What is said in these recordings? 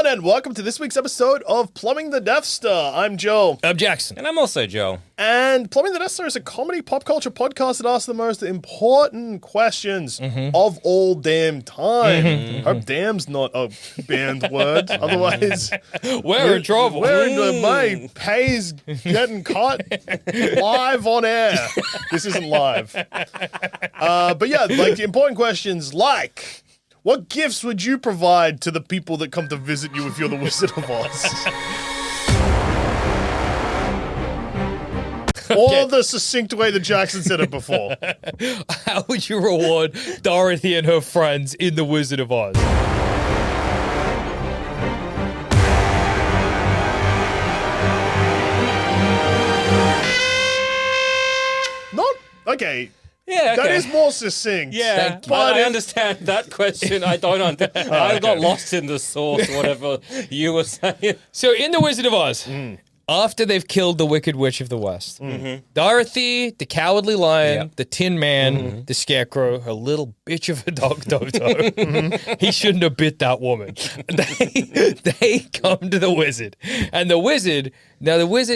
everyone, and welcome to this week's episode of Plumbing the Death Star. I'm Joe. I'm Jackson. And I'm also Joe. And Plumbing the Death Star is a comedy pop culture podcast that asks the most important questions of all damn time. Hope damn's not a banned word. Otherwise, We're in trouble. my pay's getting cut live on air. This isn't live. But yeah, like the important questions like... what gifts would you provide to the people that come to visit you if you're the Wizard of Oz? Or the succinct way that Jackson said it before. How would you reward Dorothy and her friends in The Wizard of Oz? Not okay. Yeah, okay. That is more succinct. Yeah, but I understand that question. I don't understand. I got lost in the source, whatever you were saying. So in The Wizard of Oz, after they've killed the Wicked Witch of the West, Dorothy, the Cowardly Lion, the Tin Man, the Scarecrow, her little bitch of a dog Toto, he shouldn't have bit that woman. They come to the wizard, and the wizard,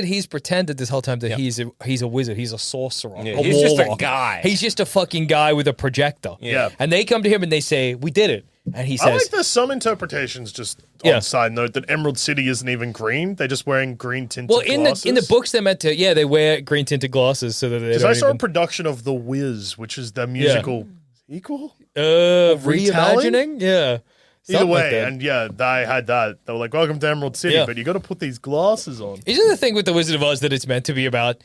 he's pretended this whole time that he's a wizard, he's a sorcerer, a he's just a warlock. guy. He's just a fucking guy with a projector. Yeah. And they come to him and they say, "We did it." And he I says, like there's some interpretations just on side note that Emerald City isn't even green. They're just wearing green tinted glasses. in the books they're meant to, they wear green tinted glasses so that they don't I saw a even... production of The Wiz, which is the musical sequel? reimagining? Yeah. Either Something way, like that. and yeah, they had that. They were like, welcome to Emerald City, but you got to put these glasses on. Isn't the thing with The Wizard of Oz that it's meant to be about...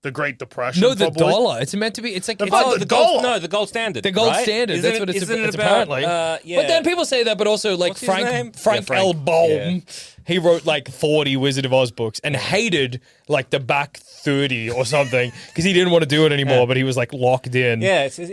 The Great Depression, no, the probably. dollar. It's meant to be... It's like... It's Oh, like the dollar. No, the gold standard. the gold right? standard. That's what it's about, apparently. yeah. But then people say that, but also like What's his name? Frank Yeah, L. Frank. Baum, Yeah. he wrote like 40 Wizard of Oz books and hated like the back 30 or something because he didn't want to do it anymore, but he was like locked in. Yeah, it's to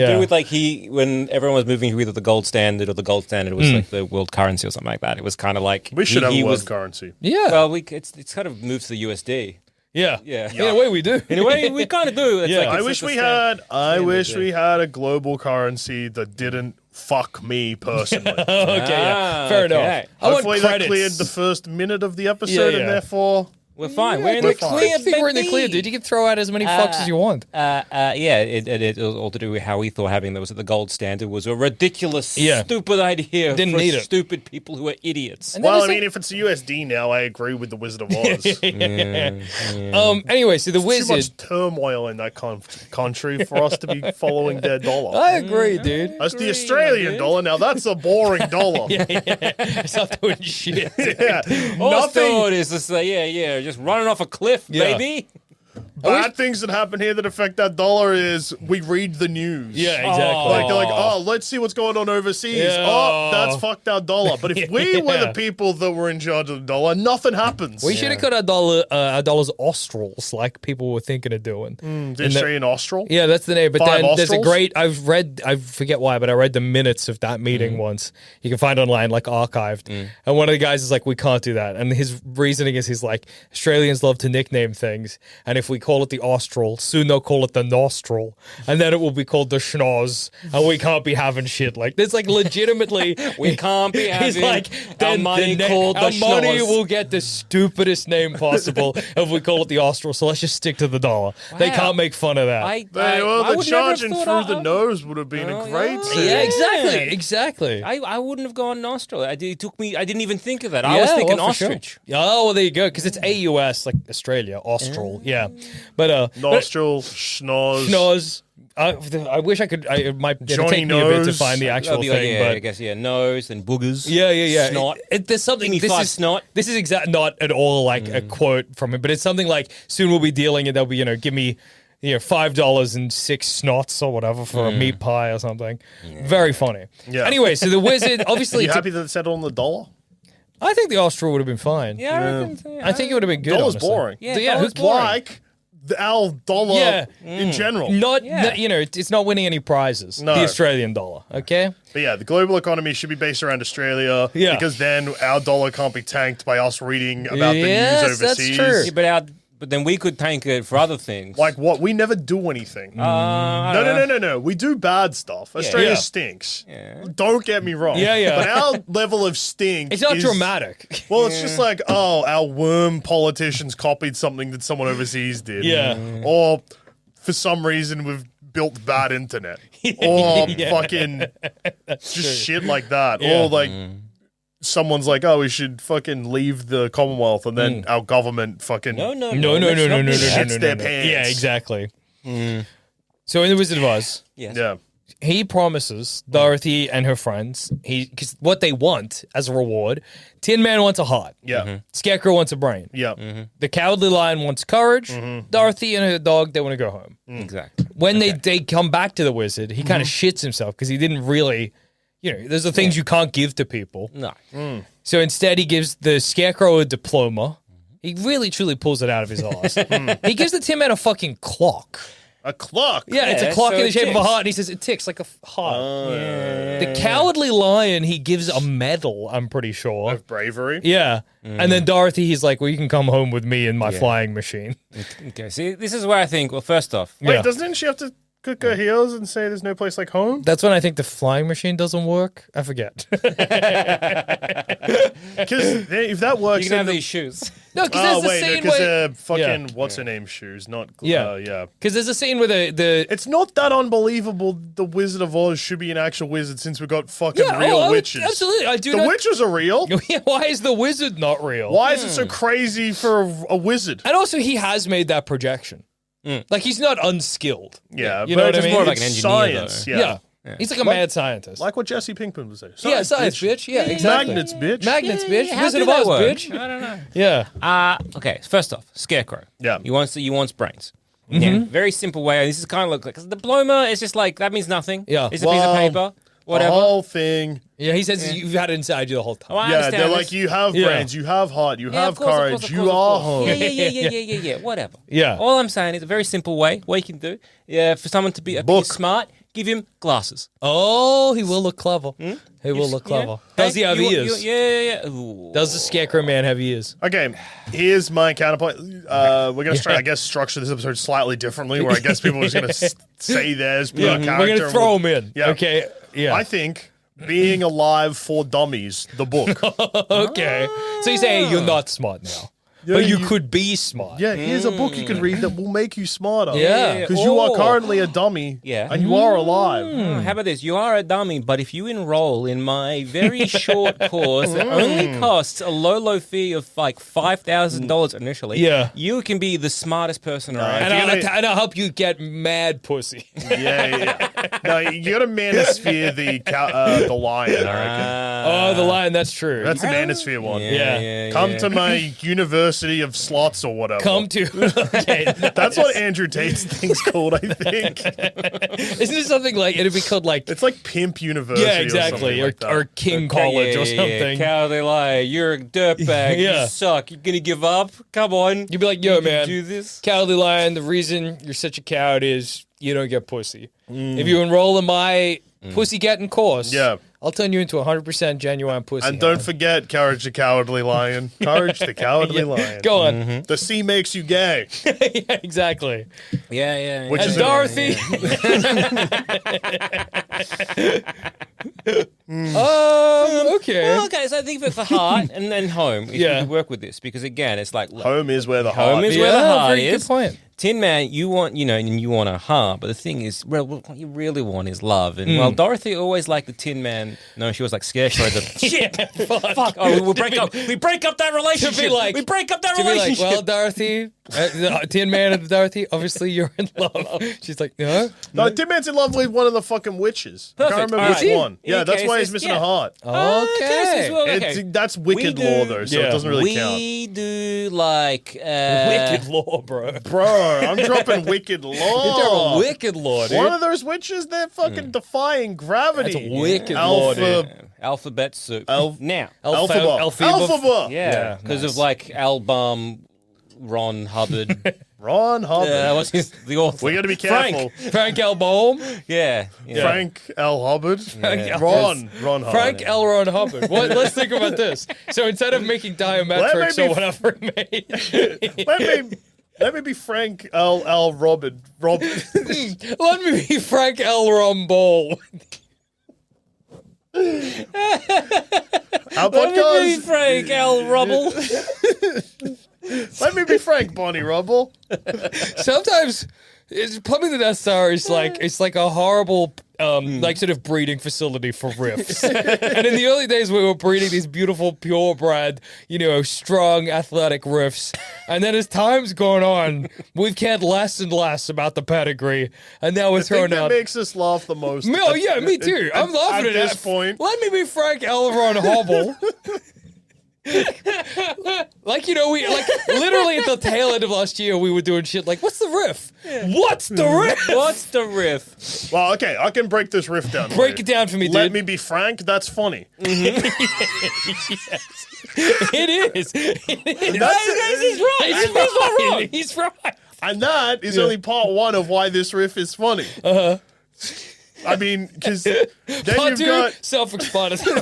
do with like when everyone was moving to either the gold standard or the gold standard was like the world currency or something like that. It was kind of like We should have a world was currency. Yeah. Well, it's kind of moved to the USD. Yeah. Yeah. In a way we do. In a way, we kind of do. It's Yeah. like I it's wish just a we standard, had a global currency that didn't fuck me personally. Okay, yeah. Fair okay. enough. I want Hopefully that credits. cleared the first minute of the episode, Yeah. and therefore We're fine. We're in we're the fine. clear, I think we're in the baby. clear, dude. You can throw out as many fucks as you want. Yeah, it was all to do with how we thought having those at the gold standard was a ridiculous, stupid idea Didn't for need it. stupid people who are idiots. And then well, I it's mean, if it's USD now, I agree with the Wizard of Oz. Anyway, so the Too wizard. much turmoil in that country for us to be following their dollar. I agree, dude. That's the Australian dollar. Now that's a boring dollar. It's not doing shit. Yeah. All I Nothing thought is to say, just running off a cliff, Yeah. baby. bad things that happen here that affect that dollar is we read the news. Yeah, exactly. Like they're like, oh, let's see what's going on overseas. Yeah. Oh, that's fucked our dollar. But if we were the people that were in charge of the dollar, nothing happens. We should have cut our dollars australs like people were thinking of doing. The Australian Austral. Yeah, that's the name. But Five then there's a Australs? great. I forget why, but I read the minutes of that meeting once. You can find online, like archived. And one of the guys is like, "We can't do that." And his reasoning is, he's like, Australians love to nickname things, and if we call it the Austral, soon they'll call it the Nostril, and then it will be called the Schnoz, and we can't be having shit like this. Like, legitimately, We can't be he's having like, our then money called the our money Schnoz. will get the stupidest name possible if we call it the Austral. So let's just stick to the dollar. They Wow. can't make fun of that. The charging through the nose would have been a great thing. Yeah, exactly. I wouldn't have gone nostril. I didn't even think of that. I was thinking for sure. ostrich. Oh, well, there you go. Because it's AUS, like Australia, Austral. Yeah. But, Nostril, schnoz. Schnoz. I wish I could. It might it'll Johnny take me a bit to Nose. find the actual thing. I But guess, nose and boogers. yeah. Snot. There's something. Give me This five is snot. This is not at all like a quote from him, but it's something like, soon we'll be dealing, and they'll be, give me, $5 and 6 snots or whatever for a meat pie or something. Very funny. Yeah. Anyway, so the wizard Are obviously. you happy that it settled on the dollar? I think the Austral would have been fine. Yeah, I reckon so, I think it would have been good. Dollar's honestly. boring. Yeah, Yeah, dollar's who's boring? Like our dollar Yeah. in general. Not, Yeah. it's not winning any prizes. No. The Australian dollar, okay? But yeah, the global economy should be based around Australia Yeah. because then our dollar can't be tanked by us reading about Yes, the news that's overseas. true. Yeah, but but then we could tank it for other things. Like what? We never do anything. No. We do bad stuff. Australia Yeah. stinks. Don't get me wrong. Yeah. But our level of stink It's not is, dramatic. Well, it's just like, oh, our worm politicians copied something that someone overseas did. Yeah. Or for some reason we've built bad internet. Or fucking just shit like that. Yeah. Or like someone's like, oh, we should fucking leave the Commonwealth, and then our government fucking No. shits their pants. Yeah, exactly. So in The Wizard of Oz, Yes. Yeah. he promises Dorothy and her friends, because what they want as a reward, Tin Man wants a heart. Yeah. Scarecrow wants a brain. Yeah. The Cowardly Lion wants courage. Dorothy and her dog, they want to go home. Exactly. When they come back to the wizard, he kind of shits himself because he didn't really, there's the things you can't give to people. No. So instead, he gives the Scarecrow a diploma. He really, truly pulls it out of his ass. He gives the Tin Man a fucking clock. A clock. Yeah, it's a Yeah, clock so in the it shape of a ticks. heart, and he says it ticks like a heart. The Cowardly Lion, he gives a medal, I'm pretty sure. Of bravery. Yeah. And then Dorothy, he's like, well, you can come home with me in my flying machine. Okay, see, this is where I think, well, first off, Wait, Yeah. doesn't she have to cook her heels and say there's no place like home? That's when I think the flying machine doesn't work. I forget. Because if that works, you can have then these shoes. No, because oh there's the wait, scene because where... fucking what's her name shoes, not Yeah. yeah. Because there's a scene where the It's not that unbelievable. The Wizard of Oz should be an actual wizard since we got fucking yeah, real I would- witches. absolutely, I do The not. witches are real. Yeah, why is the wizard not real? Why is it so crazy for a wizard? And also, he has made that projection. Like he's not unskilled. Yeah, You know what I it's mean? more of like an It's engineer, science. though. Yeah. He's like a mad scientist. Like what Jesse Pinkman would say. yeah, science, bitch. Yeah, exactly. Magnets, bitch. Magnets, bitch. How Wizard did of that Oz, work? bitch. I don't know. Yeah. Okay, first off, Scarecrow. Yeah. He wants brains. Yeah, very simple way. And this is kind of look like, because the diploma is just like, that means nothing. Yeah. It's a piece of Well, paper. Whatever. The whole thing. Yeah, he says you've had it inside you the whole time. Oh, I Yeah, understand they're this. like, you have Yeah. brains, you have heart, you Yeah, have of course, of courage, course, of you course, of are course. home. Yeah, whatever. Yeah. All I'm saying is a very simple way. What you can do, for someone to be a Book. bit smart, give him glasses. Oh, he will look clever. He will look Yeah. clever. Does he have ears? Yeah. Ooh. Does the Scarecrow man have ears? Okay, here's my counterpoint. We're going to try, I guess, structure this episode slightly differently, where I guess people are just going to say theirs per character. We're gonna and throw we'll- him in. Yeah. Okay. Yeah. I think Being Alive for Dummies, the book. Okay. So you say you're not smart now, but you could be smart. Yeah, here's a book you can read that will make you smarter. Yeah. Because you are Oh. currently a dummy. Yeah. And you are alive. Oh, how about this? You are a dummy, but if you enroll in my very short course that only costs a low fee of like $5,000 initially, Yeah. you can be the smartest person around. And I'll help you get mad pussy. Yeah. No, you got to manosphere the lion, I reckon. Oh, the lion. That's true. That's the manosphere one. Yeah. Come to my University of Slots or whatever. Come to. Okay. That's what Andrew Tate's thing's called, I think. Isn't it something like it'd be called like? It's like Pimp University. Yeah, exactly. Or, something like that. Or King College or something. Cowardly lion, you're a dirtbag. Yeah. You suck. You're gonna give up? Come on. You'd be like, yo, You can man, do this. Cowardly Lion, the reason you're such a coward is you don't get pussy. If you enroll in my pussy getting course, Yeah. I'll turn you into 100% genuine pussy. And don't forget Courage the Cowardly Lion. Courage the Cowardly Lion. Go on. The sea makes you gay. Yeah, exactly. Yeah. Which And is Dorothy. Okay. Well, okay, so I think for heart and then home, if Yeah. you could work with this, because again, it's like look, Home is where the heart is is. where the Yeah, heart very is. good point. Tin Man, you want, and you want a heart, but the thing is, well, what you really want is love. And well, Dorothy always liked the Tin Man. No, she was like Scarecrow. Shit, fuck. Oh, we break up. We break up that relationship. like- we break up that To be like, relationship. well, Dorothy, the Tin Man and Dorothy, obviously you're in love. She's like, no. No, Tin Man's in love with one of the fucking witches. I Perfect. can't remember All which right. one. Yeah, Okay, that's why so he's missing yeah. a heart. Okay. That's wicked We law, do- though, so Yeah. it doesn't really count. we do like Wicked law, bro. Bro, I'm dropping wicked You're law. a wicked law, dude. One of those witches, they're fucking defying gravity. That's a wicked law, dude. alphabet soup. Alph- Now, Alphaba. Alphaba. yeah, because of like album Ron Hubbard. Ron Hubbard. What's the author? We got to be careful. Frank L. Bohm. Yeah. Frank L. Hubbard. Yeah. Ron Hubbard. Frank L. Ron Hubbard. Let's think about this. So instead of making diametrics Let me or whatever he made, Let me Let me be Frank L. Robin. Let me be Frank L. Rumble. Our Let me be podcast. Frank L. Rubble. Let me be Frank Bonnie Rubble. Sometimes plumbing the Death Star is like it's like a horrible like sort of breeding facility for riffs. And in the early days we were breeding these beautiful purebred, strong athletic riffs. And then as time's gone on, we've cared less and less about the pedigree, and now we're The thing throwing that out makes us laugh the most. Oh yeah, me too. I'm laughing at this point. Let me be Frank Elron Hobble. Like, we like literally at the tail end of last year, we were doing shit like, what's the riff? What's the riff? What's the riff? Well, okay, I can break this riff down. Break it down for me, dude. Let me be Frank. That's funny. It is. He's right. And that is only part one of why this riff is funny. I mean, because then Part you've two, got self-explanatory.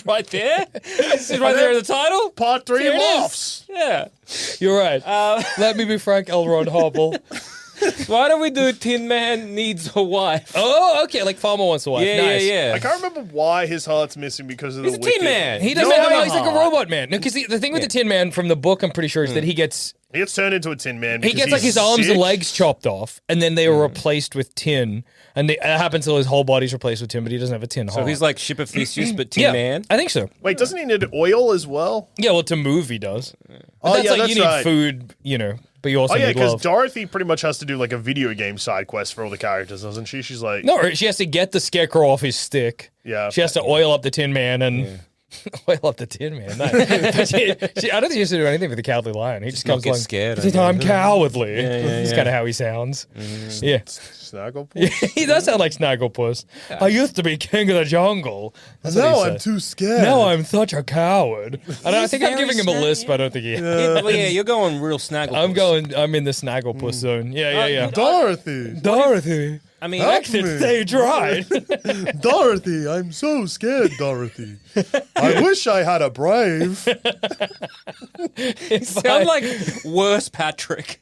Right there? This is right there in the title? part three, Here it is. laughs. Yeah. You're right. Let me be Frank Elron Hobble. Why don't we do Tin Man Needs a Wife? Oh, okay, like Farmer Wants a Wife. Yeah, Nice. yeah, I yeah. can't remember why his heart's missing because of He's the a Tin wicked. Man. He doesn't No, have, he's like a heart. robot man. No, because the thing with the Tin Man from the book, I'm pretty sure, is that he gets He gets turned into a Tin Man. he because gets like he's his arms sick. and legs chopped off, and then they are replaced with tin. And it happens until his whole body's replaced with tin, but he doesn't have a tin So heart. he's like Ship of Theseus, but Tin yeah, Man. I think so. Wait, doesn't he need oil as well? Yeah, well, to move, he does. But Oh, that's yeah, like that's you need right. food, but you also Oh yeah, need because love. Dorothy pretty much has to do like a video game side quest for all the characters, doesn't she? She's like, No, she has to get the Scarecrow off his stick. Yeah. She has to oil up the Tin Man and oil up the Tin Man. No. But she, I don't think she has to do anything with the Cowardly Lion. He just not comes get along. scared, He says, I I'm guess. cowardly. yeah, That's yeah. kind of how he sounds. Yeah. Snagglepuss. He does sound like Snagglepuss. I used to be king of the jungle. That's what No, he I'm said. too scared. Now I'm such a coward. And I think I'm very giving him a snag- lisp. I don't think he. Well, yeah, you're going real snaggle. I'm in the Snagglepuss zone. Yeah. Dorothy. Dorothy. I mean, Help Exit me. stage right. Dorothy, I'm so scared, Dorothy. I wish I had a brave. sound like worse Patrick.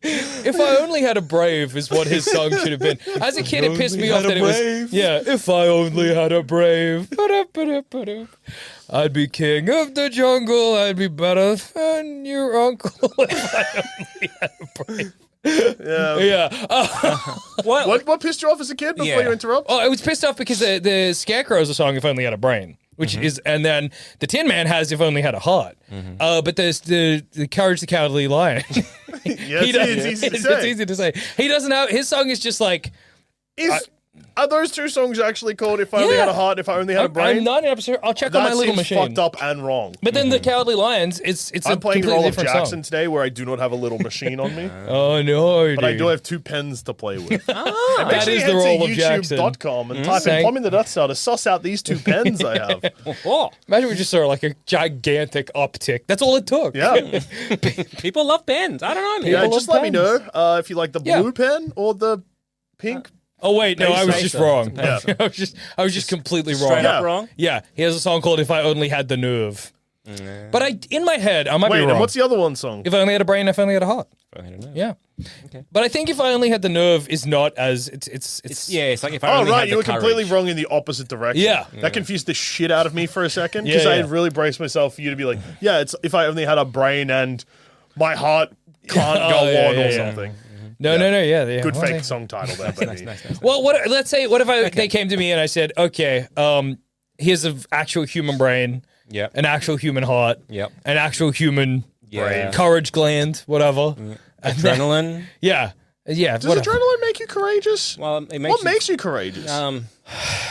If I only had a brave is what his song should have been. As a kid, it pissed me off that it was. Yeah, if I only had a brave. Ba-da-ba-da-ba-da. I'd be king of the jungle. I'd be better than your uncle if I only had a brave. Yeah. Yeah. What pissed you off as a kid before Yeah. you interrupt? Oh, I was pissed off because the Scarecrow is a song "If Only Had a Brain," which is, and then the Tin Man has "If Only Had a Heart." But there's the Courage the Cowardly Lion. Yeah, He doesn't- it's easy to it's say. easy to say. He doesn't have his song is just like. Are those two songs actually called "If I Only Yeah. Had a Heart, If I Only Had a I'm Brain"? 99%. I'll check on my That little seems machine. fucked up and wrong. But then the Cowardly Lions, it's I'm a playing the completely role of different Jackson song. today, where I do not have a little machine on me, Oh no, but I do have two pens to play with. That Actually, is head the role to of Jackson. YouTube.com and type in Saying- "Plumbing the Death Star" to suss out these two pens I have. Oh, Imagine we just saw like a gigantic uptick. That's all it took. Yeah, people love pens. I don't know, man. yeah. People Just love let me pens. know if you like the Yeah. blue pen or the pink. Oh wait, no, I was Pacer. just wrong. Pacer. I was just completely wrong. Straight Yeah. up wrong. Yeah, he has a song called "If I Only Had the Nerve." But in my head, I might Wait, be and wrong. what's the other one song? If I only had a brain, if I only had a heart. I don't know. Yeah. Okay. But I think if I only had the nerve is not as it's Yeah, it's like if I Oh only right, had you the were completely courage. wrong in the opposite direction. Yeah. That confused the shit out of me for a second because Yeah, I yeah. had really braced myself for you to be like, yeah, it's if I only had a brain and my heart can't go Oh, yeah, on yeah, or yeah. something. no, yeah. Good Well, fake song title there, baby. Nice. Well, let's say what if they came to me and I said, okay, here's an actual human brain, Yep. an actual human heart, Yep. an actual human Yeah. courage gland, whatever. Adrenaline. Yeah. Does whatever. adrenaline make you courageous? Well, it makes What makes you courageous?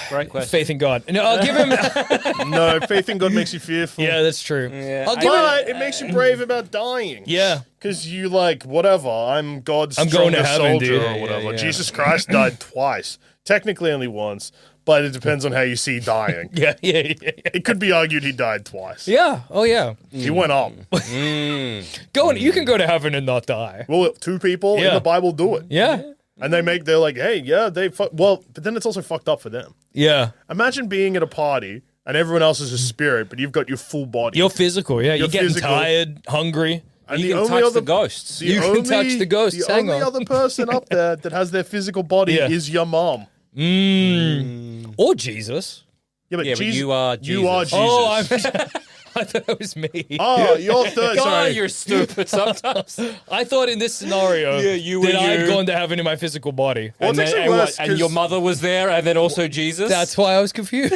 great question. Faith in God. No, I'll give him. No, faith in God makes you fearful. Yeah, that's true. Yeah. I'll give him. But it makes you brave about dying. Yeah. Because you like, whatever, I'm God's I'm going to strongest heaven, soldier dude. or Yeah, whatever. yeah. Jesus Christ died twice. Technically only once, but it depends on how you see dying. Yeah. It could be argued he died twice. Yeah. Oh yeah. He went up. You can go to heaven and not die. Well, two people in Yeah. the Bible do it. Yeah. And they're like, hey, yeah, well, but then it's also fucked up for them. Yeah. Imagine being at a party and everyone else is a spirit, but you've got your full body. You're physical. Yeah. You're getting physical. tired, hungry. And You can touch the ghosts. You can touch the ghosts. The Hang only on. other person up there that has their physical body Yeah. is your mom. Or Jesus. Yeah, but, Yeah, but you are Jesus. You are Jesus. Oh, I thought it was me. Oh, you're third. God, Sorry. you're stupid sometimes. I thought in this scenario you that were I'd you. gone to heaven in my physical body. Well, it's actually worse. And your 'cause mother was there, and then also Jesus. That's why I was confused.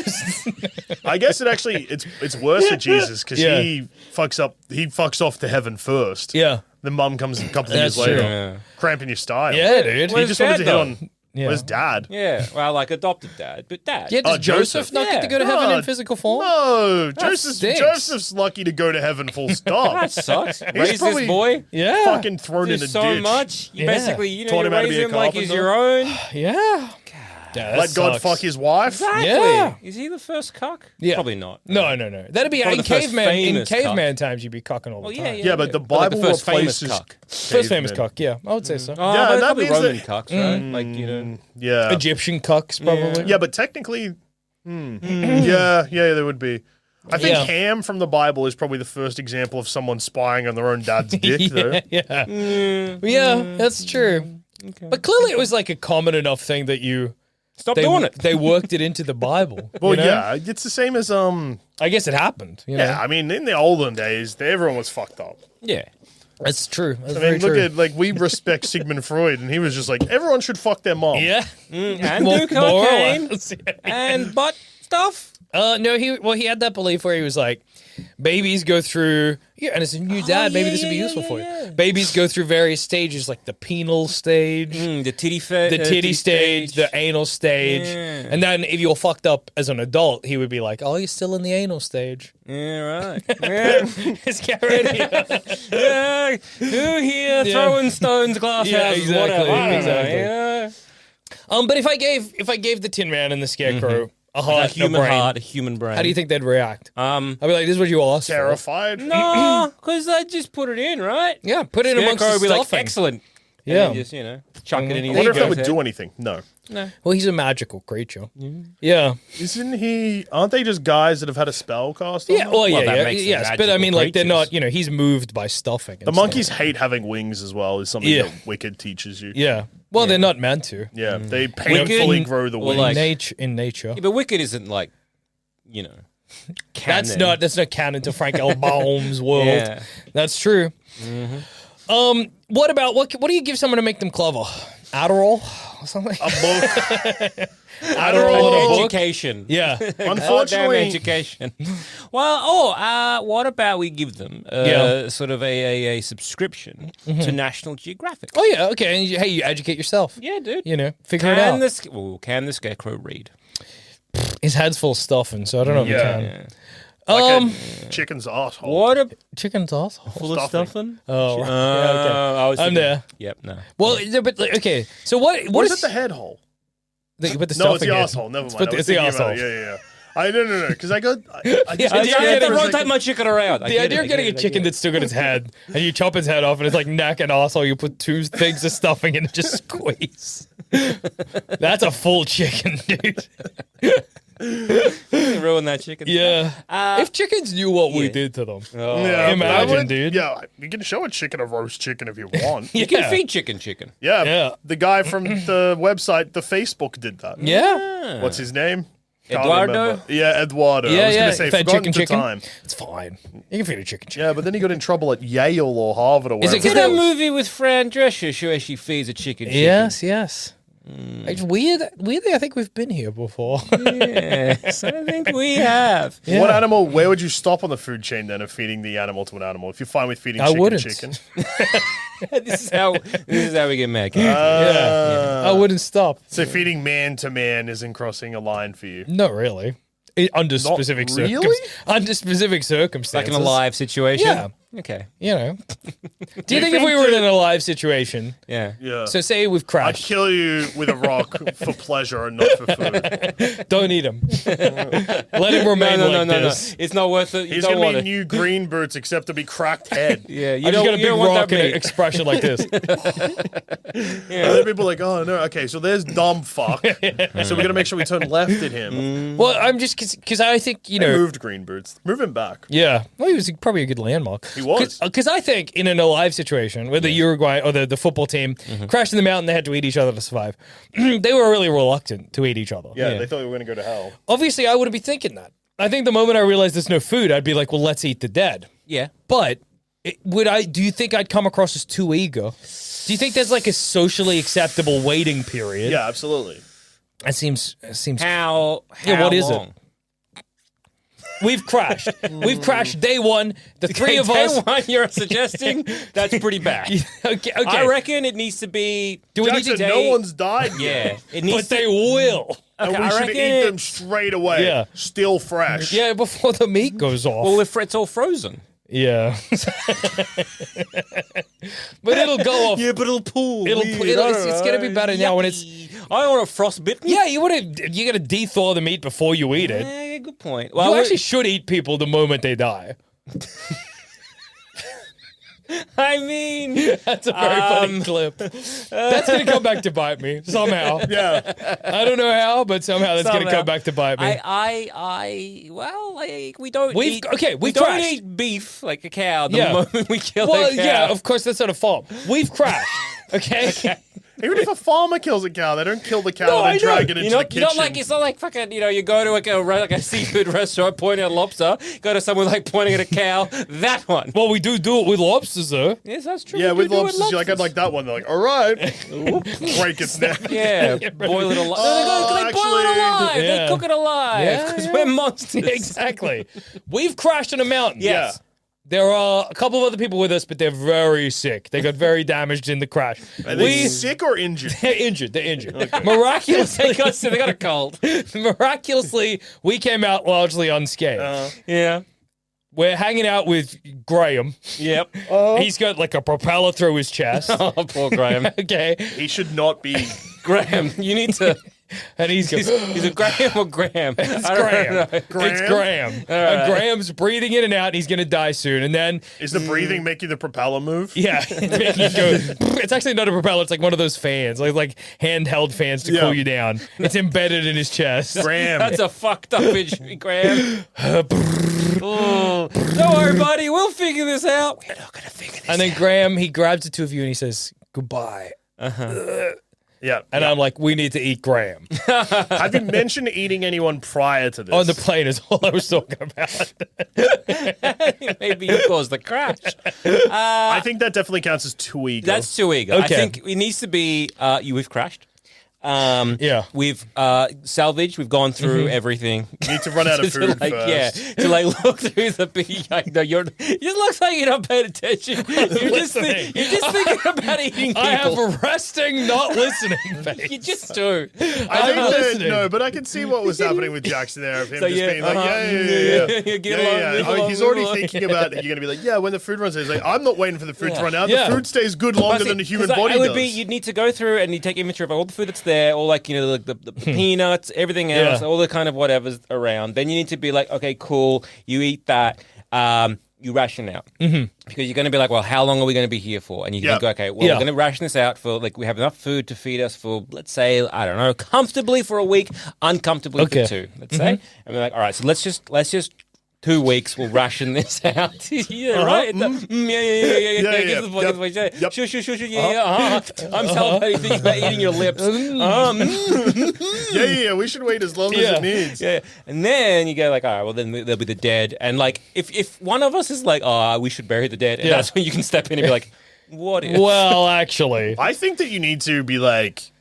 I guess it's worse for Jesus because Yeah. he fucks off to heaven first. yeah. Then mum comes a couple of years That's later, true. Yeah. cramping your style. Yeah, dude. He Where's just wanted to Dad, hit though? on. Yeah. Where's dad? Yeah, well, like adopted dad, but dad. Yeah, does Oh, Joseph Joseph. not get to go to Yeah. heaven No, in physical form? No, stinks. Joseph's lucky to go to heaven full stop. That sucks. Raise probably- this boy. Yeah. Fucking thrown in Do a so ditch. much. You Yeah. basically, you Taught him how to raise be a him like he's carpenter. your own. Yeah. Yeah, that Let God sucks. fuck his wife. Exactly. Yeah. Is he the first cuck? Yeah. Probably not. No. That'd be Probably in the first caveman. In famous caveman times, you'd be cocking all the Well, time. Yeah, but the But like Bible the first famous replaces cuck. First famous cavemen. cuck. Yeah, I would say so. Oh, Yeah, but that probably means Roman that- cucks, right? Like, you know. Yeah. Egyptian cucks, probably. Yeah, but technically, yeah, there would be. I think Yeah. Ham from the Bible is probably the first example of someone spying on their own dad's dick, though. Yeah, that's true. But clearly, it was like a common enough thing that Stop doing it. They worked it into the Bible. Well, you know? yeah, it's the same as I guess it happened. You know? Yeah, I mean, in the olden days, everyone was fucked up. Yeah. That's true. That's I very mean, look true. at like we respect Sigmund Freud, and he was just like everyone should fuck their mom. Yeah, And More- do more or cocaine. less. And butt stuff. No, he had that belief where he was like, babies go through, and as a new dad, maybe this would be useful for you. Babies go through various stages, like the penal stage, The titty fat. the titty stage, the anal stage, Yeah. and then if you're fucked up as an adult, he would be like, "Oh, you're still in the anal stage." Yeah, right. Yeah. Just get ready. Yeah. Who here throwing stones, glass Yeah, houses, exactly, whatever. I don't know, exactly. you know? But if I gave the Tin Man and the Scarecrow a A heart, human a brain, heart, a human brain. how do you think they'd react? I'd be like, "This is what you asked for." Terrified. No, because they just put it in, right? Yeah, put it amongst Scarecrow the would be like, stuffing. excellent. Yeah. And then just, chuck it in his I wonder if that ego's would head. do anything. No. Well, he's a magical creature. Yeah. Isn't he? Aren't they just guys that have had a spell cast on Yeah, them? well, yeah, that yeah, makes them yes, but I mean, magical like, they're not, creatures. he's moved by stuffing. The monkeys hate having wings as well. Is something Yeah. that Wicked teaches you. Yeah. Well, they're not meant to. Yeah, they painfully grow the Well, wings. like- In nature. Yeah, but Wicked isn't like, That's canon. not canon to Frank L. Baum's world. Yeah. That's true. What about, what do you give someone to make them clever? Adderall or something? A book. Adderall and a book? Education. Yeah. Goddamn Unfortunately, education. Well, what about we give them Yeah. sort of a subscription to National Geographic? Oh, yeah, okay. And hey, you educate yourself. Yeah, dude. You know, figure it out. Can the Scarecrow read? His head's full of stuffing, so I don't know if Yeah. he can. Yeah. like a chicken's asshole. What a Chicken's asshole. full of Stuffing. stuffing? Oh, right. Yeah, okay. I was I'm thinking- there. Yep, no. Well, but like, okay. So what What is is it? The head hole? You put the No, it's stuffing the in. asshole. Never mind. Put I the- was it's the thinking about asshole. it. Yeah. No, because I just Yeah, got I I get have it. to rotate my chicken around. The idea of getting a chicken that's still got its head, and you chop its head off, and it's like neck and asshole. You put two things of stuffing in and just squeeze. That's a full chicken, dude. ruin that chicken. Yeah. If chickens knew what we yeah. did to them, Yeah, imagine, dude. Yeah, you can show a chicken a roast chicken if you want. You can Yeah. feed chicken. Yeah, Yeah. the guy from the website, the Facebook, did that. Yeah. What's his name? Can't Eduardo? remember. Yeah, Eduardo. Yeah, I was yeah. going to say, Fed forgotten chicken. to time. It's fine. You can feed a chicken. Yeah, but then he got in trouble at Yale or Harvard or Is it wherever. Did That a was- movie with Fran Drescher where she feeds a chicken? Yes, yes. It's weird. Weirdly, I think we've been here before. Yes, I think we have. Yeah. What animal, where would you stop on the food chain then of feeding the animal to an animal? If you're fine with feeding I chicken wouldn't. chicken. This is how we get mad. Yeah. I wouldn't stop. So feeding man to man isn't crossing a line for you. Not really. Under specific really? under specific circumstances. Like in a live situation. Yeah. Okay. You know. Do you think if we were in a live situation, Yeah. Yeah. so say we've I'd crashed, kill you with a rock for pleasure and not for food. don't eat him. Let him remain No. this. It's not worth it. You He's don't going to want be it. new green boots except to be cracked head. Yeah. You I just don't, got a you big don't want rock that and an meat. expression like this. And then people are like, oh no, okay, so there's dumb fuck. So we're going to make sure we turn left at him. Well, I'm just because I think They moved green boots. Move him back. Yeah. Well, he was probably a good landmark. He was. Because I think in an alive situation, where the Uruguay or the football team crashed in the mountain, they had to eat each other to survive. They were really reluctant to eat each other. Yeah, they thought we were going to go to hell. Obviously, I wouldn't be thinking that. I think the moment I realized there's no food, I'd be like, well, let's eat the dead. Yeah. But do you think I'd come across as too eager? Do you think there's like a socially acceptable waiting period? Yeah, absolutely. It seems How what is long? it? We've crashed. We've crashed day one. The three of us. Day one, you're suggesting that's pretty bad. Okay. I reckon it needs to be. Do we Jackson, need to? no one's died yet. Yeah, it needs But they will. And Okay, we I should reckon eat them straight away. Yeah. Still fresh. Yeah, before the meat goes off. Well, if it's all frozen. Yeah. But it'll go off. Yeah, but it'll pull. It's going to be better now when it's. I want a frostbitten. Yeah, you got to de-thaw the meat before you eat it. Yeah, good point. You actually should eat people the moment they die. I mean, That's a very funny clip. That's going to come back to bite me somehow. Yeah. I don't know how, but somehow that's going to Somehow. come back to bite me. We don't We've- eat. okay, we we've don't crashed. eat beef like a cow the Yeah. moment we kill Well, a cow. yeah, of course, that's not a farm. We've crashed. Okay? Even if a farmer kills a cow, they don't kill the cow No, I and know. drag it into the kitchen. It's not like fucking, you go to like a seafood restaurant pointing at lobster, go to someone like pointing at a cow, that one. Well, we do it with lobsters, though. Yes, that's true. Yeah, we with do lobsters, you're like, I'd like that one. They're like, all right. Break its neck. Yeah, boil it alive. They boil it actually, alive. yeah. They cook it alive. Yeah, Because yeah. we're monsters. Exactly. We've crashed in a mountain. Yes. There are a couple of other people with us, but they're very sick. They got very damaged in the crash. Are they sick or injured? They're injured. Miraculously, They got a cold. miraculously, we came out largely unscathed. Yeah. We're hanging out with Graham. Yep. He's got like a propeller through his chest. Oh, poor Graham. Okay. He should not be. Graham, you need to. And he's Is it Graham or Graham? It's I don't Graham. know. It's Graham. right. Graham's breathing in and out. And he's going to die soon. And then, Is the breathing making the propeller move? yeah, it's making you go. It's actually not a propeller. It's like one of those fans, like handheld fans to cool you down. It's embedded in his chest. Graham. That's a fucked up injury, Graham. Oh, don't worry, buddy. We'll figure this out. We're not gonna figure this And then out. Graham, he grabs the two of you and he says, goodbye. Yeah. And I'm like, we need to eat Graham. Have you mentioned eating anyone prior to this? On the plane is all I was talking about. Maybe you caused the crash. I think that definitely counts as too eager. That's too eager. I Okay. think it needs to be. We've crashed. Yeah. We've salvaged. We've gone through everything. You need to run out of to food like, first. yeah, to like look through the big. Like, no, it just looks like you're not paying attention. You're just thinking about eating people. I have a resting, not listening face. You just do. I think I'm that, listening. no, but I can see what was happening with Jackson there of him So, just yeah, being like, uh-huh. yeah. Get along, leave Oh, along, he's leave already along. thinking about you're going to be like, yeah, when the food runs out. He's like, I'm not waiting for the food to run out. Yeah. The food stays good longer than the human body it would does. be you'd need to go through and you take inventory of all the food that's there, all like the peanuts, everything else, Yeah. all the kind of whatever's around. Then you need to be like, okay, cool, you eat that. You ration out because you're going to be like, well, how long are we going to be here for? And you can go, okay, well, Yeah. we're going to ration this out for like we have enough food to feed us for, let's say, I don't know, comfortably for a week, uncomfortably Okay. for two, let's say. And we're like, all right, so let's just 2 weeks, we'll ration this out. Yeah, right? Yeah. Give the voice, Yep. Sure, yeah. I'm celebrating thinking about eating your lips. Yeah, we should wait as long as it needs. Yeah, and then you go like, all right, well then there'll be the dead, and like if one of us is like, oh, we should bury the dead, and that's when you can step in and be like, what if? Well, actually. I think that you need to be like,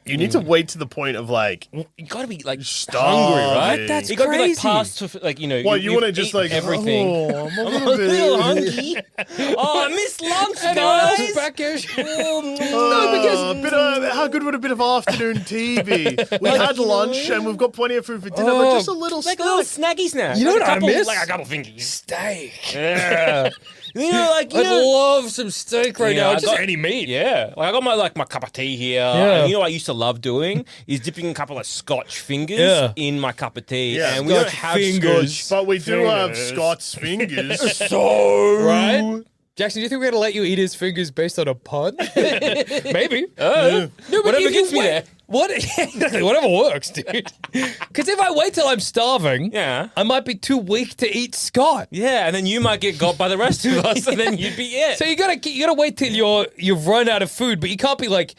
you need to wait to the point of like, You gotta be like starving. hungry, right? That's You gotta be like crazy. past to like Well, you want to just like everything. Oh, I'm a I'm little a little bit hungry. Oh, I missed lunch, Anyone guys. else Beckish? a bit of, how good would a bit of afternoon TV? We had lunch and we've got plenty of food for dinner, but just a little like snack. a little snaggy snack. You know Like what a I couple, miss? Like a couple fingies. Steak. Yeah. You know, like I'd love some steak right Yeah, now. I Just got- any meat. Yeah, like I got my cup of tea here. Yeah. And you know what I used to love doing is dipping a couple of Scotch fingers Yeah. in my cup of tea. Yeah, and we don't Scotch have fingers. Scotch. But we do have Fingers. Scott's fingers. So right? Jackson, do you think we're going to let you eat his fingers based on a pun? Maybe. No, but Whatever if gets you me wait- there. What? Exactly, whatever works, dude. Because if I wait till I'm starving, Yeah. I might be too weak to eat Scott. Yeah, and then you might get got by the rest of us, and then you'd be it. So you gotta wait till you've run out of food, but you can't be like,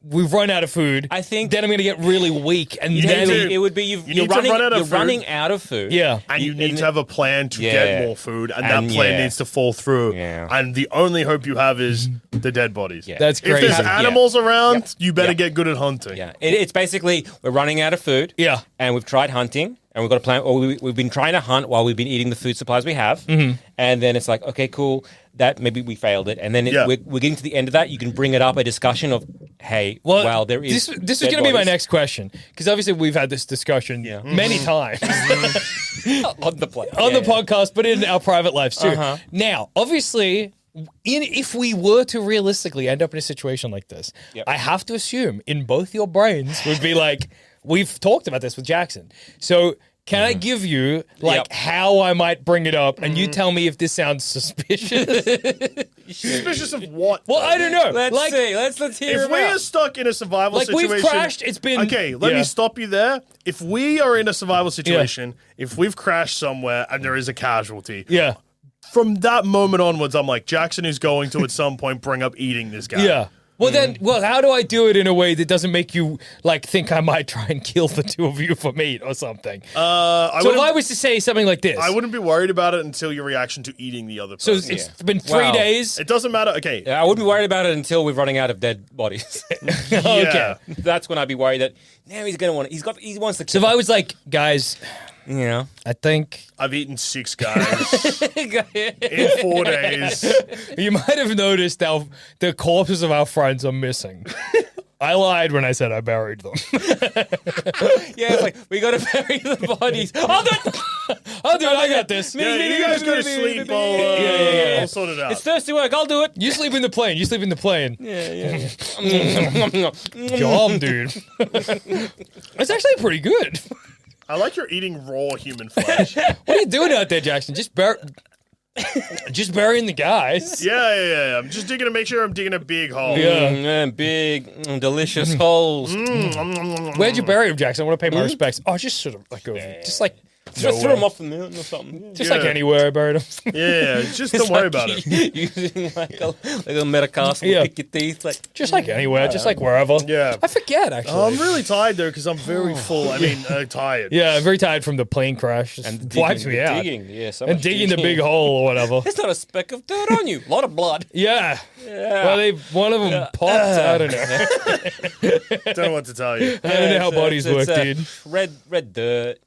we've run out of food. I think- then I'm gonna get really weak, and then need to- it would be You you're need to running. run out of You're food. running out of food. yeah. And you need to have a plan to Yeah. get more food, and that And plan yeah. needs to fall through. Yeah. And the only hope you have is the dead bodies. Yeah. That's If crazy. there's Yeah. animals around, you better Yeah. get good at hunting. Yeah, it's basically we're running out of food. Yeah. and we've tried hunting, and we've got a plan. Or we've been trying to hunt while we've been eating the food supplies we have, and then it's like, okay, cool. That maybe we failed it, and then Yeah. we're getting to the end of that. You can bring it up a discussion of, hey, well, there is. This is dead going to be my bodies next question because obviously we've had this discussion many times on the plane on the podcast, but in our private lives too. Uh-huh. Now, obviously, if we were to realistically end up in a situation like this, Yep. I have to assume in both your brains would be like, we've talked about this with Jackson. So can I give you like Yep. how I might bring it up, and you tell me if this sounds suspicious? Suspicious of what? Well, I don't know. Let's like, see. Let's hear If him we out. are stuck in a survival Like, situation, we've crashed, it's been- okay. Let yeah. me stop you there. If we are in a survival situation, if we've crashed somewhere and there is a casualty, Yeah. from that moment onwards, I'm like, Jackson is going to at some point bring up eating this guy. Yeah. Well, then, how do I do it in a way that doesn't make you like think I might try and kill the two of you for meat or something? I So if wouldn't, I was to say something like this, I wouldn't be worried about it until your reaction to eating the other so person. it's been 3 Wow. days. It doesn't matter. Okay. Yeah, I wouldn't be worried about it until we're running out of dead bodies. Yeah. That's when I'd be worried that now he's gonna want. He wants to. So if I was like, guys, you know, I think I've eaten 6 guys in 4 days. you might have noticed the corpses of our friends are missing. I lied when I said I buried them. yeah, it's like we gotta bury the bodies. I'll do it. I got this. Yeah, you guys go to sleep. I'll sort it out. It's thirsty work. I'll do it. You sleep in the plane. You sleep in the plane. Yeah. Job, dude. That's actually pretty good. I like you're eating raw human flesh. What are you doing out there, Jackson? Just burying the guys. Yeah. I'm just digging to make sure I'm digging a big hole. Yeah. Big, delicious holes. Where'd you bury him, Jackson? I want to pay my respects. Oh, just sort of like over, just like Just throw nowhere. him off the mountain or something. Just like anywhere I buried him. Yeah, just don't worry about it. Using like a metacastle Yeah. to pick your teeth. Like, Just like anywhere, just like wherever. Yeah. I forget actually. I'm really tired though because I'm very full. I mean, tired. Yeah, I'm very tired from the plane crash. Just and wipes me out. Digging, yeah, so And much digging the big hole or whatever. There's not a speck of dirt on you. A lot of blood. Yeah. Well, one of them popped. I don't know. Don't know what to tell you. I don't know how bodies work, dude. Red dirt.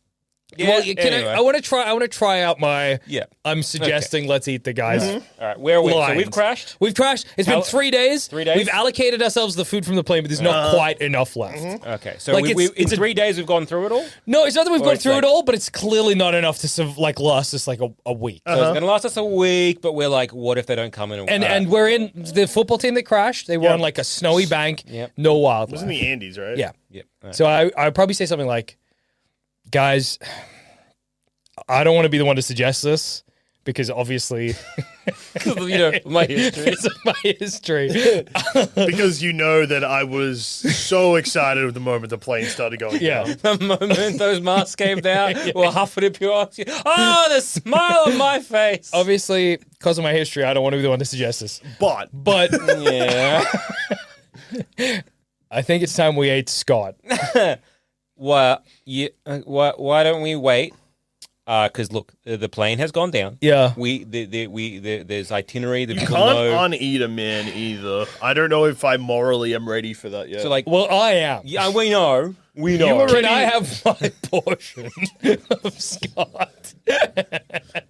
Yeah, Well, anyway. I want to try out my. Yeah. I'm suggesting let's eat the guys. All right, where are we? So Lines. we've crashed. We've crashed. It's been 3 days. 3 days? We've allocated ourselves the food from the plane, but there's not quite enough left. Okay, so Like, in it's 3 days we've gone through it all. So No, it's not that we've gone it's through like- it all, but it's clearly not enough to last us like a week. it's going to last us a week, but we're like, what if they don't come in? And we're in the football team that crashed. They were on like a snowy bank, Yep. no It was wildlife. in the Andes, right? Yeah. Yep. All right. So I'd probably say something like, guys, I don't want to be the one to suggest this because obviously you know, my history. because of my history. Because you know that I was so excited at the moment the plane started going Yeah. down. The moment those masks came down, we're huffing up your ass. Oh, the smile on my face. Obviously, because of my history, I don't want to be the one to suggest this. But But Yeah. I think it's time we ate Scott. Well, why don't we wait? Because look, the plane has gone down. Yeah. There's itinerary that you people can't know. uneat a man either. I don't know if I morally am ready for that yet. So like, Well, I am. yeah, we know. We know. already- Can I have my portion of Scott?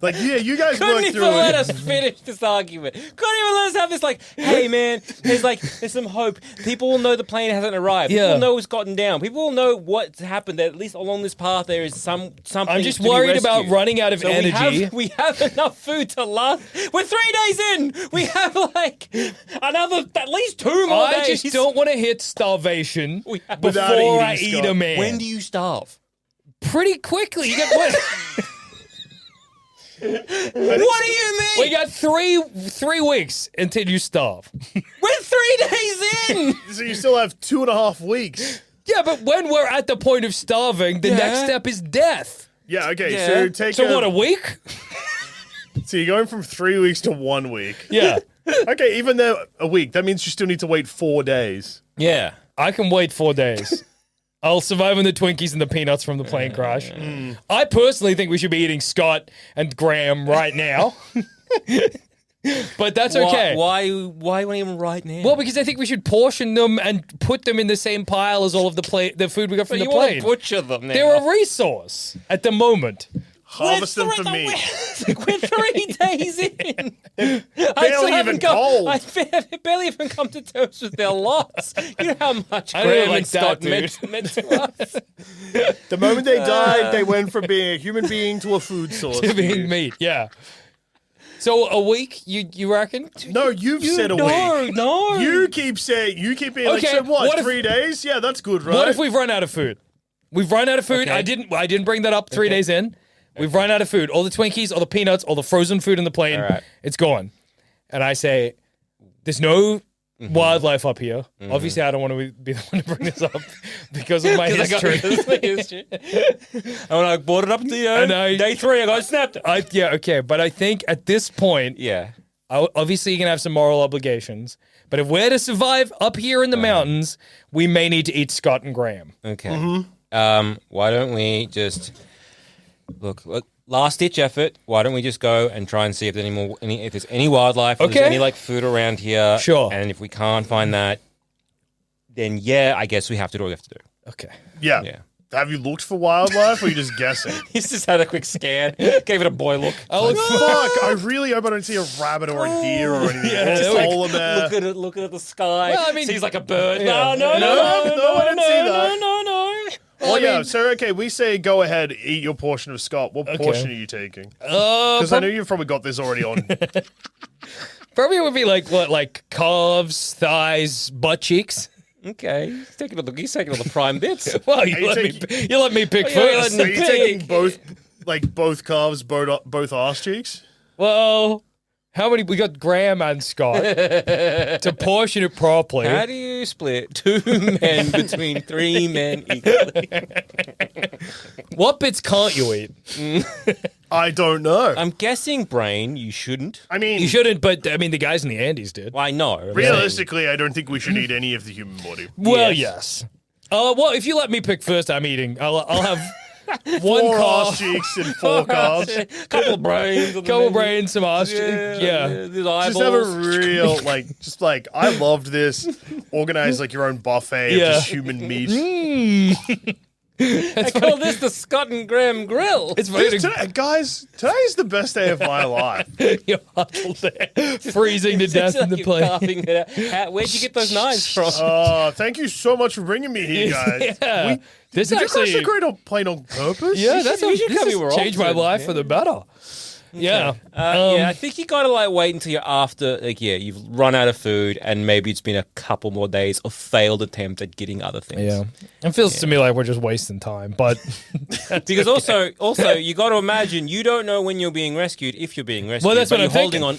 like, yeah, you guys Couldn't work even through let it. us finish this argument. Couldn't even let us have this like, hey man, there's some hope. People will know the plane hasn't arrived. People Yeah. will know it's gotten down. People will know what's happened. That at least along this path there is something. I'm just to be worried about rescued. running out of So energy. we have enough food to last. We're 3 days in. We have like another at least 2 more I days. just don't want to hit starvation We have- Without before I eating eat Scott. a man. When do you starve? Pretty quickly. You get what? What do you mean? We got three weeks until you starve. We're 3 days in. So you still have 2.5 weeks. Yeah, but when we're at the point of starving, the next step is death. Yeah, okay, Yeah. so take So what, a week? So you're going from 3 weeks to 1 week. Yeah. Okay, even though a week, that means you still need to wait 4 days. Yeah. I can wait 4 days. I'll survive on the Twinkies and the peanuts from the plane crash. I personally think we should be eating Scott and Graham right now. But that's okay. Why won't even right now? Well, because I think we should portion them and put them in the same pile as all of the food we got from but the you want plane. to butcher them now. They're a resource at the moment. Harvest them for me. We're 3 days in. Barely even cold. I barely even come to terms with their loss. You know how much I don't Graham like and Scott that, meant to us. The moment they died, they went from being a human being to a food source. To being meat, yeah. So a week, you reckon? No, you've said a week. No. You keep being like, Okay, so what, what if- 3 days? Yeah, that's good, right? What if we've run out of food? We've run out of food. Okay. I didn't bring that up 3 days in. We've run out of food. All the Twinkies, all the peanuts, all the frozen food in the plane, All right. it's gone. And I say, there's no wildlife up here. Obviously, I don't want to be the one to bring this up because of my history. And when I brought it up to day 3, I got snapped it. Yeah, okay. But I think at this point, Yeah. obviously you're going to have some moral obligations. But if we're to survive up here in the mountains, we may need to eat Scott and Graham. Okay. Why don't we just look last ditch effort? Why don't we just go and try and see if there's if there's any wildlife, if Okay. there's any like food around here? Sure. And if we can't find that, then yeah, I guess we have to do what we have to do. Okay. Yeah. Yeah. Have you looked for wildlife, or are you just guessing? He's just had a quick scan, gave it a boy look. Oh, Fuck, I really hope I don't see a rabbit or a deer or anything. Just like, all of that. Looking at the sky. Well, I mean- sees like a bird. Yeah. No, I didn't see that. no. Well, yeah, so okay, we say go ahead, eat your portion of Scott. What portion are you taking? Because I know you've probably got this already on. Probably would be like calves, thighs, butt cheeks. Okay, he's taking all the prime bits. Well, you you let me pick yeah, first. Are you taking both calves, both arse cheeks? Well, how many? We got Graham and Scott to portion it properly. How do you split 2 men between 3 men equally? What bits can't you eat? I don't know. I'm guessing brain. You shouldn't. I mean, You shouldn't, but I mean the guys in the Andes did. Well, I know. realistically, I don't think we should eat any of the human body. Well, Yes. yes. Well, if you let me pick first, I'm eating. I'll have one 4 arse calf, cheeks and 4 calves. Couple of brains. couple brains, some arse. Yeah. There's eyeballs. Just have a real, I loved this. Organize like your own buffet of Yeah. just human meat. I call this the Scott and Graham grill. It's funny to Guys, today's the best day of my life. you're huddled there, freezing to death in the You're plane. carving it out. Where'd you get those knives from? Thank you so much for bringing me here, guys. Yeah. This Did you crash actually, the crate plane on purpose? yeah, that's you should this come has here changed my often. life for the better. Yeah. Yeah, I think you gotta wait until you're after, you've run out of food and maybe it's been a couple more days of failed attempt at getting other things. Yeah. It feels to me like we're just wasting time, but Because also you got to imagine you don't know when you're being rescued if you're being rescued. Well, that's but what you're I'm holding on.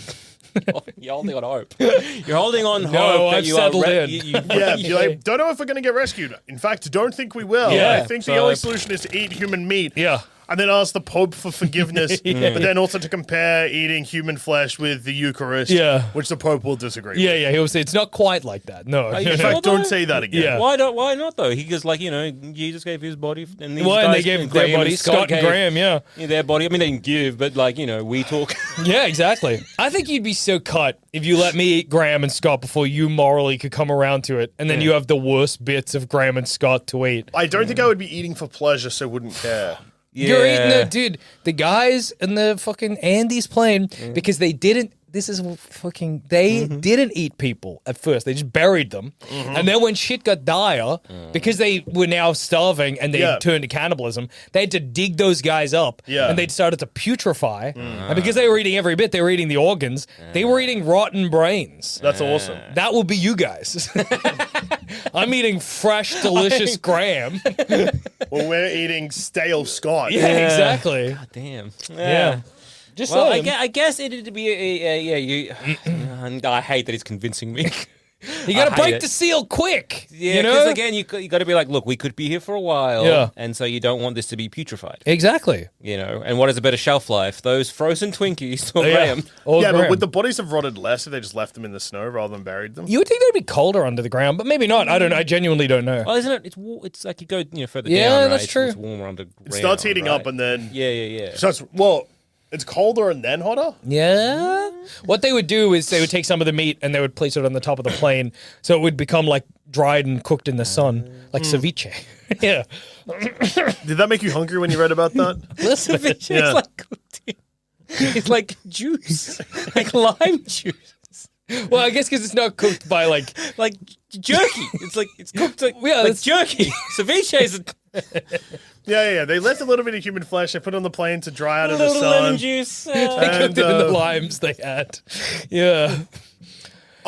You're holding on hope. You're holding on hope that I've you are. settled in. Yeah, you're like, don't know if we're going to get rescued. In fact, don't think we will. Yeah, I think so the only like- solution is to eat human meat. yeah. And then ask the Pope for forgiveness, but then also to compare eating human flesh with the Eucharist, Yeah. which the Pope will disagree Yeah, with. yeah. He'll say it's not quite like that. No. you In sure? fact, don't say that again. Yeah. Why not though? He goes Jesus gave his body, and these Well, and they guys, gave Graham their body, and Scott and gave Graham, yeah. their body. I mean, they didn't give, but we talk. Yeah, exactly. I think you'd be so cut if you let me eat Graham and Scott before you morally could come around to it, and then you have the worst bits of Graham and Scott to eat. I don't think I would be eating for pleasure, so wouldn't care. You're eating the guys in the fucking Andes plane because they didn't. This is fucking. They didn't eat people at first. They just buried them, and then when shit got dire, because they were now starving and they turned to cannibalism, they had to dig those guys up, and they started to putrefy. And because they were eating every bit, they were eating the organs. They were eating rotten brains. That's awesome. That will be you guys. I'm eating fresh, delicious Graham. Well, we're eating stale Scott. Yeah, exactly. Damn. Yeah. Just Well, saying. I guess it'd be and I hate that he's convincing me. You got to I hate break it. the seal quick. Yeah, you because know? again, you got to be like, look, we could be here for a while, Yeah. and so you don't want this to be putrefied, Exactly. you know. And what is a better shelf life? Those frozen Twinkies or Yeah. Graham? Or Yeah, but Graham. would the bodies have rotted less if they just left them in the snow rather than buried them? You would think they'd be colder under the ground, but maybe not. I don't know. I genuinely don't know. Well, isn't it? It's like you go further Yeah, down. Right? that's true. It's warmer underground. It starts heating right? up and then... Yeah. So it's colder and then hotter? Yeah. What they would do is they would take some of the meat and they would place it on the top of the plane, so it would become like dried and cooked in the sun, like ceviche. Yeah. Did that make you hungry when you read about that? Listen, It's Yeah. like cooked in- it's like juice, like lime juice, well, I guess because it's not cooked by like. like jerky. It's cooked like, Yeah, like that's- jerky. Ceviche is Yeah. They left a little bit of human flesh. They put it on the plane to dry out a of the little lemon sun. juice. They cooked it in the limes they had. Yeah.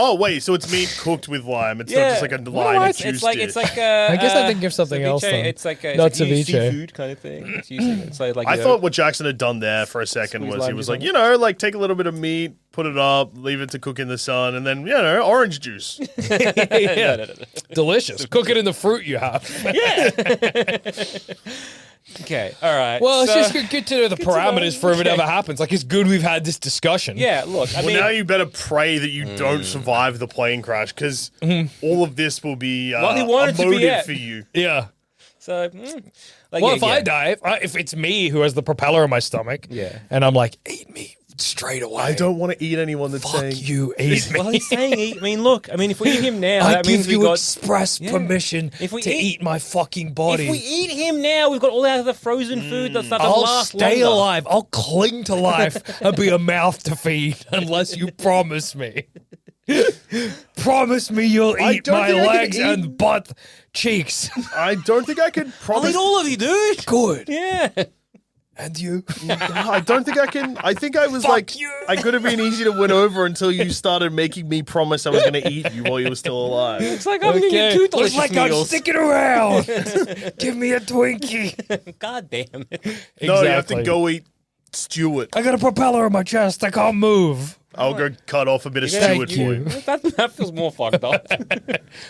Oh, wait, so it's meat cooked with lime. It's not just like a No, lime it's, juice it's like dish. it's like. I guess I think of something ceviche. else, then. It's like Not it's like ceviche. seafood kind of thing. It's usually it's like I you know, thought what Jackson had done there for a second Squeeze was he lime was juice like, on like take a little bit of meat, put it up, leave it to cook in the sun, and then, orange juice. Yeah. no. Delicious. Cook it in the fruit you have. Okay, all right. Well, it's so- just good to know the parameters for if it ever happens. Like, it's good we've had this discussion. Yeah, look, I Well, mean, now you better pray that you don't survive the plane crash, because all of this will be Well, he a wanted to be motive it. for you. Yeah. so like, Well, yeah, if I yeah. die, if it's me who has the propeller in my stomach, Yeah. and I'm like, eat me straight away. I don't want to eat anyone that's Fuck saying... you, eat me. Well, he's saying eat. I mean, look, I mean, if we eat him now, I that give means we you got. express permission If we to eat- eat my fucking body. If we eat him now, we've got all that other frozen food that's not I'll last stay longer. alive. I'll cling to life and be a mouth to feed unless you promise me. Promise me you'll I eat don't my think I can legs eat- and butt cheeks. I don't think I could I'll promise... eat all of you, dude. Good. Yeah. And you? I don't think I can... I think I was Fuck like... you. I could have been easy to win over until you started making me promise I was going to eat you while you were still alive. It's like I'm gonna get two Looks delicious like I'm meals. sticking around. Give me a Twinkie. God damn it. No, you have to go eat Stewart. I got a propeller on my chest. I can't move. I'll go cut off a bit of Thank Stewart for you. you. That feels more fucked up.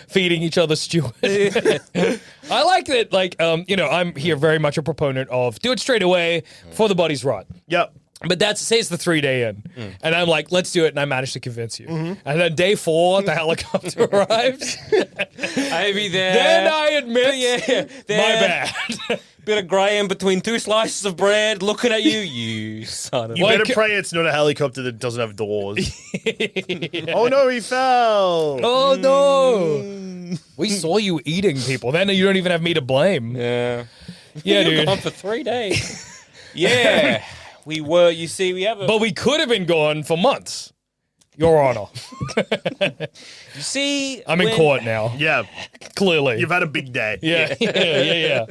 Feeding each other stew. I like that. Like, I'm here very much a proponent of do it straight away before the bodies rot. Yep. But say it's the 3-day in, and I'm like, let's do it, and I managed to convince you. And then day 4, the helicopter arrives. I'll be there. Then I admit, Yeah, my there. bad. Bit of Graham between 2 slices of bread, looking at you, you son of You Well, better ca- pray it's not a helicopter that doesn't have doors. Oh no, he fell. Oh no! We saw you eating people. Then you don't even have me to blame. Yeah. Yeah, You're dude. gone for 3 days. Yeah. We were, you see, we have a. But we could have been gone for months. Your Honor. You see. I'm in when- court now. Yeah, Clearly. you've had a big day. Yeah.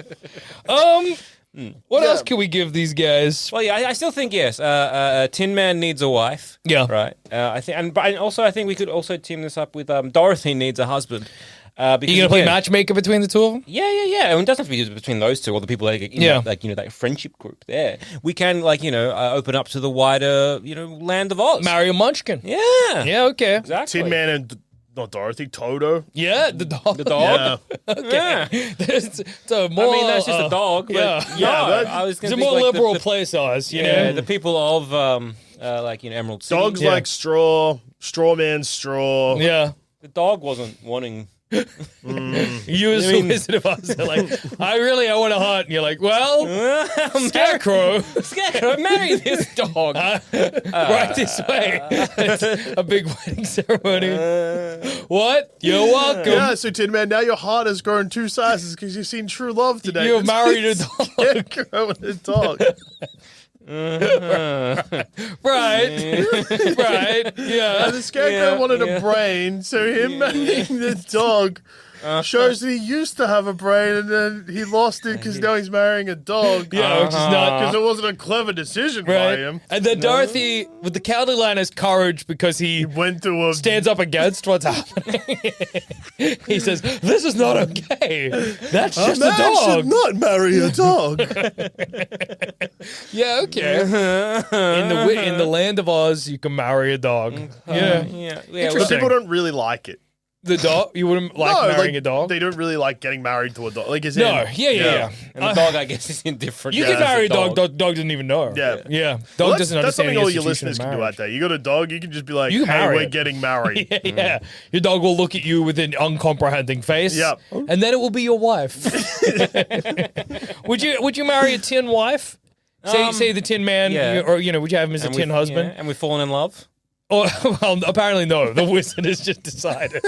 What else can we give these guys? Well, yeah, I still think yes. Tinman needs a wife. Yeah. Right. I think, and also I think we could also team this up with Dorothy needs a husband. Because You gonna play again- matchmaker between the two of them? Yeah. I mean, it doesn't have to be between those two or the people that Yeah. that friendship group there. We can open up to the wider land of Oz. Mario Munchkin. Yeah. Yeah, okay. Exactly. Tin Man and not Dorothy, Toto. Yeah, the dog. The dog. Yeah. Yeah. it's a more, I mean, that's just a dog. But yeah. no, Yeah, I was It's going a to more like liberal the, play size, you yeah, know? the people of Emerald City. Dogs Yeah. like straw, straw man straw. Yeah. The dog wasn't wanting. You as I the mean- Wizard of Oz are like, I want to hunt. And you're like, well, Scarecrow, Scarecrow, marry this dog. right this way. It's a big wedding ceremony. What? You're welcome. Yeah, so Tin Man, now your heart has grown 2 sizes because you've seen true love today. You've married a dog. Scarecrow and a dog. Right. Right. Yeah. And the Scarecrow Yeah, wanted yeah. a brain, so him marrying the dog shows that he used to have a brain and then he lost it because now he's marrying a dog. Yeah, which is not Because it wasn't a clever decision by him. And then Dorothy, with the cowardly lion, has courage because he Went to a stands up against what's happening. He says, "This is not okay. That's just a man dog." should not marry a dog. Yeah, okay. In the land of Oz, you can marry a dog. Yeah. But people don't really like it. The dog? You wouldn't like marrying a dog? They don't really like getting married to a dog. Like, No, yeah. And the dog, I guess, is indifferent. You as can marry a dog. dog. Dog doesn't even know. Yeah. Yeah. Dog Well, doesn't that's understand something the all your institution listeners of can do out marriage. there. You got a dog, you can just be like, You can hey, marry we're it. getting married. Yeah. Your dog will look at you with an uncomprehending face. Yep. And then it will be your wife. Would you marry a tin wife? Say the Tin Man, yeah. or would you have him as a And tin we've- husband? yeah, and we've fallen in love. Or well, apparently no. The wizard has just decided.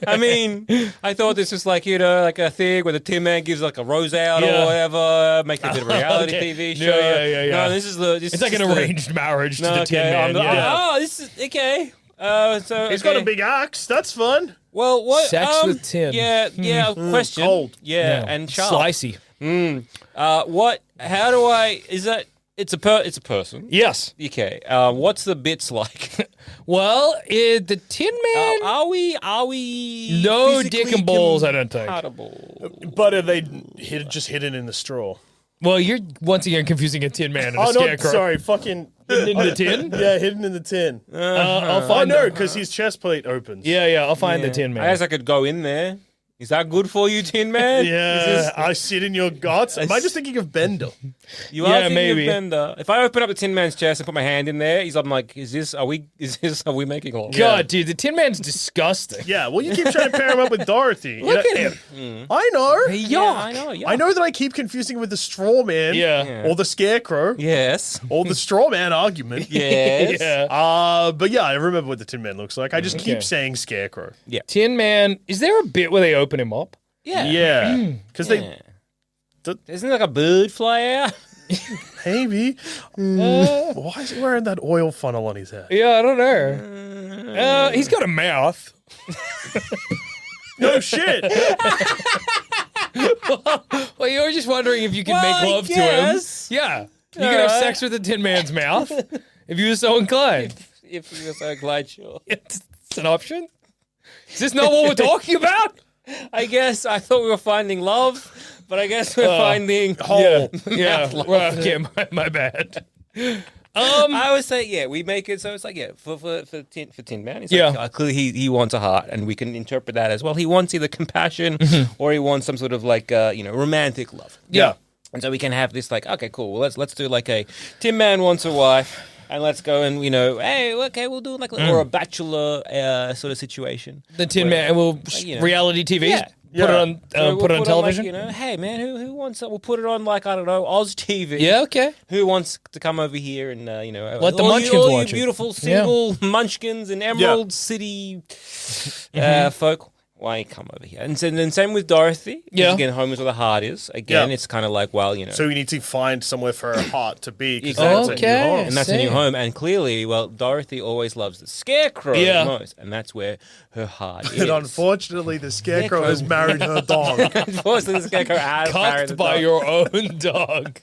I mean, I thought this was like, like a thing where the Tin Man gives like a rose out Yeah. or whatever, make a bit of a reality Okay. TV Yeah, show. yeah. No, this is the. It's like an arranged marriage to the Tin Man. Oh, this is okay. So He's got a big axe. That's fun. Well, what? Sex with tin. Yeah. Question. Cold. Yeah, and sharp. Slicey. What? How do I? Is that? It's a person. Yes. Okay. What's the bits like? Well, the Tin Man. Are we? No physically dick and balls, I don't think. compatible? But are they just hidden in the straw? Well, you're once again confusing a Tin Man and a Oh, no, Scarecrow. sorry. Fucking. In the tin? Yeah, hidden in the tin. I'll Oh, find. no, because his chest plate opens. Yeah. I'll find the Tin Man. I guess I could go in there. Is that good for you, Tin Man? Yeah, I sit in your guts. Am I just thinking of Bender? You are Yeah, thinking maybe. of Bender. If I open up the Tin Man's chest and put my hand in there, I'm like, are we making love? God, dude, the Tin Man's disgusting. Yeah, well, you keep trying to pair him up with Dorothy. Look at him. I know. Yeah, I know. Yeah. I know that I keep confusing with the straw man. Yeah. Or the Scarecrow. Yes. Or the straw man argument. Yes. Yeah. But yeah, I remember what the Tin Man looks like. I just keep Okay. saying Scarecrow. Tin Man. Is there a bit where they open him up? Yeah. Yeah. Because Yeah. Isn't like a bird fly out? maybe. Why is he wearing that oil funnel on his head? Yeah, I don't know. He's got a mouth. No shit. Well, you were just wondering if you could Well, make I love to him. guess. Yeah. You could have Alright. sex with the Tin Man's mouth if you were so inclined. If you're so glad, sure. It's an option. Is this not what we're talking about? I guess I thought we were finding love, but I guess we're finding Yeah. Well, okay, my bad. I would say, yeah, we make it so it's like, yeah, for Tin Man, it's Yeah. like, clearly he wants a heart, and we can interpret that as well. He wants either compassion or he wants some sort of like, romantic love. Yeah. And so we can have this like, okay, cool. Well, let's do like a Tin Man wants a wife, and let's go and hey, okay, we'll do like or a bachelor sort of situation. The Tin Man, and we'll reality TV. Yeah. Put it on, So put it on like, television. hey man, who wants it? We'll put it on like I don't know, Oz TV. Yeah, okay. Who wants to come over here and Let the all Munchkins all watch it. you beautiful single Munchkins and Emerald City folk. Why come over here? And so then same with Dorothy. Yeah. Again, home is where the heart is. Again, Yeah. it's kind of like, well, So we need to find somewhere for her heart to be. 'Cause Exactly. that's a new Okay. home. and that's a new home. And clearly, well, Dorothy always loves the Scarecrow Yeah. the most, and that's where her heart is. And unfortunately, the Scarecrow has married her dog. Unfortunately, the Scarecrow has married the Cucked by dog. your own dog.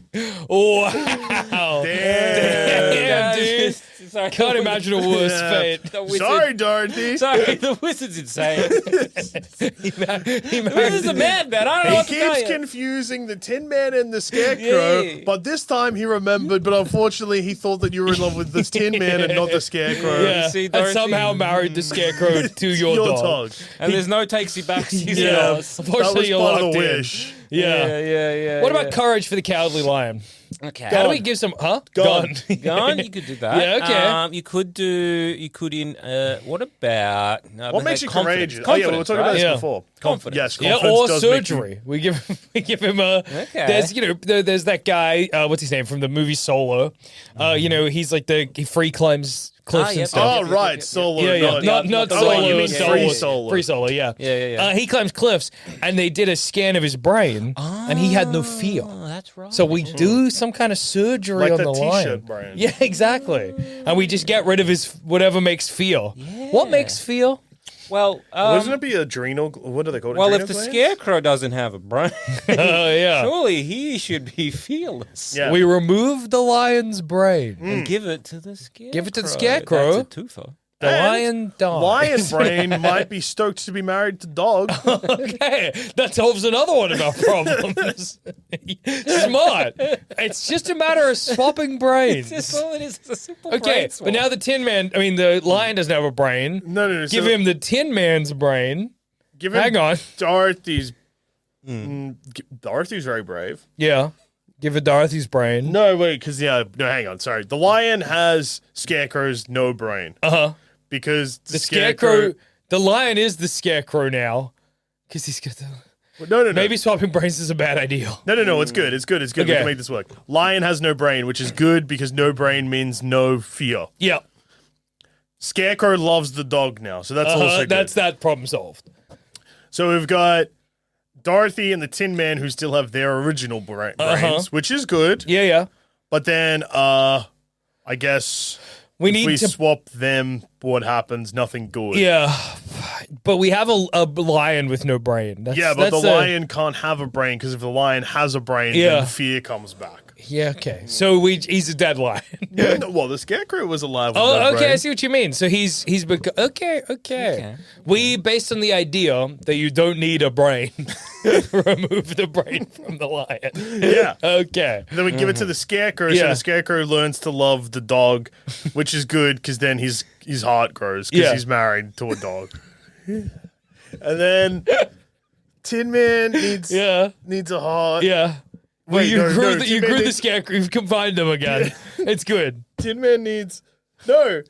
Wow. Damn, dude. Sorry, Can't imagine a worse Yeah. fate. The wizard, Sorry, Dorothy. Sorry, the wizard's insane. He The wizard's a madman. I don't know He what to tell keeps you. confusing the Tin Man and the Scarecrow, Yeah. but this time he remembered, but unfortunately he thought that you were in love with the Tin Man and not the Scarecrow. Yeah, see, and Dorothy? somehow married the Scarecrow to your, dog. And there's no takesy backsies. Yeah, Yeah. unfortunately, That you're was part of locked the in. wish. Yeah. What about courage for the Cowardly Lion? Okay. How do we give some? Huh? Gone. Gone? You could do that. Yeah, okay. You could what about... No, What but makes you confidence. courageous? Oh yeah, we were talking about this Yeah. before. Confidence. Yes, Yeah, confidence or does make you- surgery. We give him a. Okay. There's there's that guy. What's his name from the movie Solo? He's like he free climbs cliffs yep. and stuff. Oh right, solo. Yeah. Not oh, solo. you mean Solo. free solo. Free solo. Yeah. Yeah. He climbs cliffs, and they did a scan of his brain, and he had no fear. Oh, that's right. So we do some kind of surgery Like on the the T-shirt lion. brain. Yeah, exactly. And we just get rid of his whatever makes fear. What makes fear? Well, Doesn't it be adrenal? What do they call it? well, if Adrenal the glands? Scarecrow doesn't have a brain, Yeah. surely he should be fearless. Yeah. We removed the lion's brain. And give it to the Scarecrow. Give it to the Scarecrow. That's a twofer. The And lion died. Lion brain might be stoked to be married to dog. Okay, that solves another one of our problems. Smart. It's just a matter of swapping brains. That's all it is. It's a simple Okay, brain but swap. now the Tin Man, I mean, the lion doesn't have a brain. No. Give him the Tin Man's brain. Give him Hang on. Dorothy's. Dorothy's very brave. Yeah. Give it Dorothy's brain. No, wait, because hang on. Sorry, the lion has Scarecrow's no brain. Uh-huh. Because The Scarecrow, the lion is the Scarecrow now. Because he's got the... No. Maybe swapping brains is a bad idea. No. It's good. It's good. We Okay. can make this work. Lion has no brain, which is good because no brain means no fear. Yeah. Scarecrow loves the dog now, so that's also good. That's that problem solved. So we've got Dorothy and the Tin Man who still have their original brains, which is good. Yeah. But then, I guess We if need we to... swap them, what happens? Nothing good. Yeah. But we have a lion with no brain. That's, Yeah, but that's the lion can't have a brain because if the lion has a brain, then fear comes back. Yeah, okay. So he's a dead lion. Well, the Scarecrow was alive with no Oh, okay, brain. I see what you mean. So he's okay. We, based on the idea that you don't need a brain, remove the brain from the lion. Yeah. Okay. Then we give it to the Scarecrow, so Yeah. the Scarecrow learns to love the dog, which is good because then his heart grows because Yeah. he's married to a dog. And then Tin Man needs a heart. Yeah. Well, Wait, you no, grew, no, the, Tin you Man grew the needs- Scarecrow. You've combined them again. It's good. Tin Man needs no.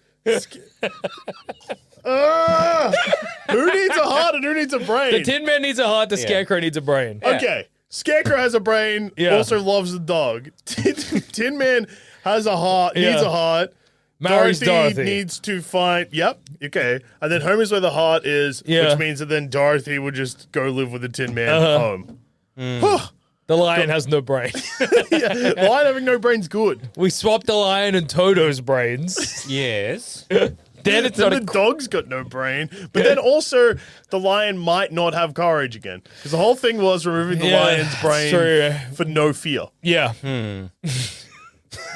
Who needs a heart and who needs a brain? The Tin Man needs a heart. The Scarecrow needs a brain. Okay. Scarecrow has a brain, Yeah. also loves the dog. Tin Man has a heart, needs Yeah. a heart. Marries Dorothy. Needs to find. Yep. Okay. And then home is where the heart is, Yeah. which means that then Dorothy would just go live with the Tin Man home. The lion has no brain. Yeah. Lion having no brain's good. We swapped the lion and Toto's brains. Yes. Then it's Then not the a... dog's got no brain. But then also the lion might not have courage again. Because the whole thing was removing the Yeah, lion's it's brain true. for no fear. Yeah.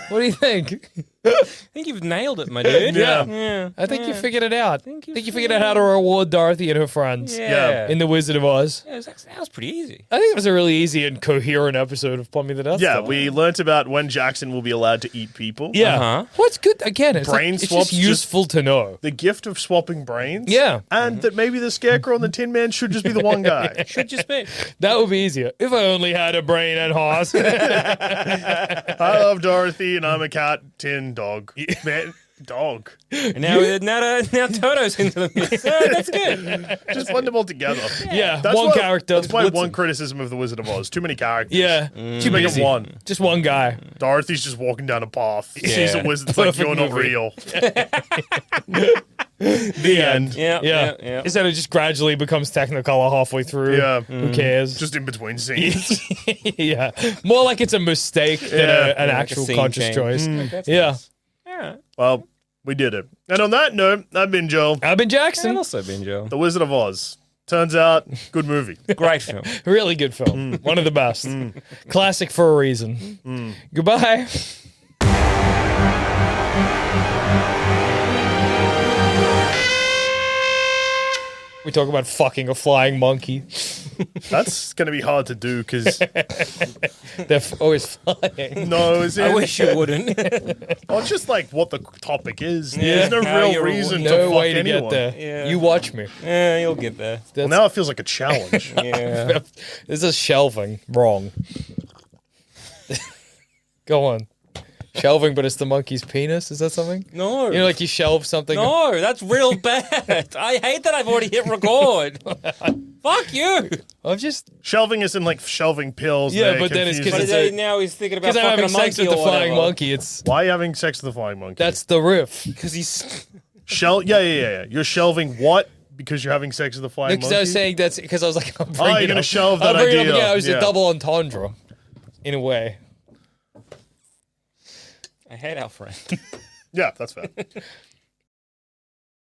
What do you think? I think you've nailed it, my dude. Yeah. I think you figured it out. I think think you you figured out how to reward Dorothy and her friends Yeah. in The Wizard of Oz. Yeah, that was pretty easy. I think it was a really easy and coherent episode of Plumbing the Death Yeah, Star. we learnt about when Jackson will be allowed to eat people. Yeah. Uh-huh. What's good? Again, it's, Brain it's swaps just useful to know. The gift of swapping brains. Yeah. And that maybe the Scarecrow and the Tin Man should just be the one guy. Should just be. That would be easier. If I only had a brain and heart. I love Dorothy and I'm a cat, tin, dog. Man, dog. And now Toto's into the mix. Oh, that's good. Just blend them all together. Yeah, one character. That's my Blitzen. one criticism of The Wizard of Oz. Too many characters. Yeah. Just Too make busy. it one. Just one guy. Dorothy's just walking down a path. She's a wizard. It's like, Perfect you're not movie. real. The end. Yeah. Instead, it just gradually becomes Technicolor halfway through. Yeah. Who cares? Just in between scenes. Yeah. More like it's a mistake than an like a actual scene conscious change. choice. That's Yeah. nice. Yeah. Well, we did it. And on that note, I've been Joel. I've been And Jackson. also been Joe. The Wizard of Oz. Turns out, good movie. Great film. Really good film. One of the best. Classic for a reason. Goodbye. We talk about fucking a flying monkey. That's going to be hard to do because, They're always flying. no, is it? I wish you wouldn't. Well, it's just like what the topic is. Yeah. There's no How real you're- reason to No fuck way to anyone. get there. Yeah. You watch me. Yeah, you'll get there. Well, now it feels like a challenge. Yeah. This is shelving. Wrong. Go on. Shelving, but it's the monkey's penis? Is that something? No. You know, like you shelve something. No, that's real bad. I hate that I've already hit record. Fuck you. I'm just... Shelving isn't like shelving pills. Yeah, They're but then it's confusing. 'cause But it's a- now he's thinking about Because I'm fucking having a monkey sex with the or flying whatever. monkey. It's... Why are you having sex with the flying monkey? That's the riff. Because he's... Yeah. You're shelving what? Because you're having sex with the flying Because monkey? I was saying that's... Because I was like, I'm bringing you're gonna up- shelve I'm that bringing idea. Up, yeah, it was Yeah. a double entendre. In a way. I hate our friend. Yeah, that's fair.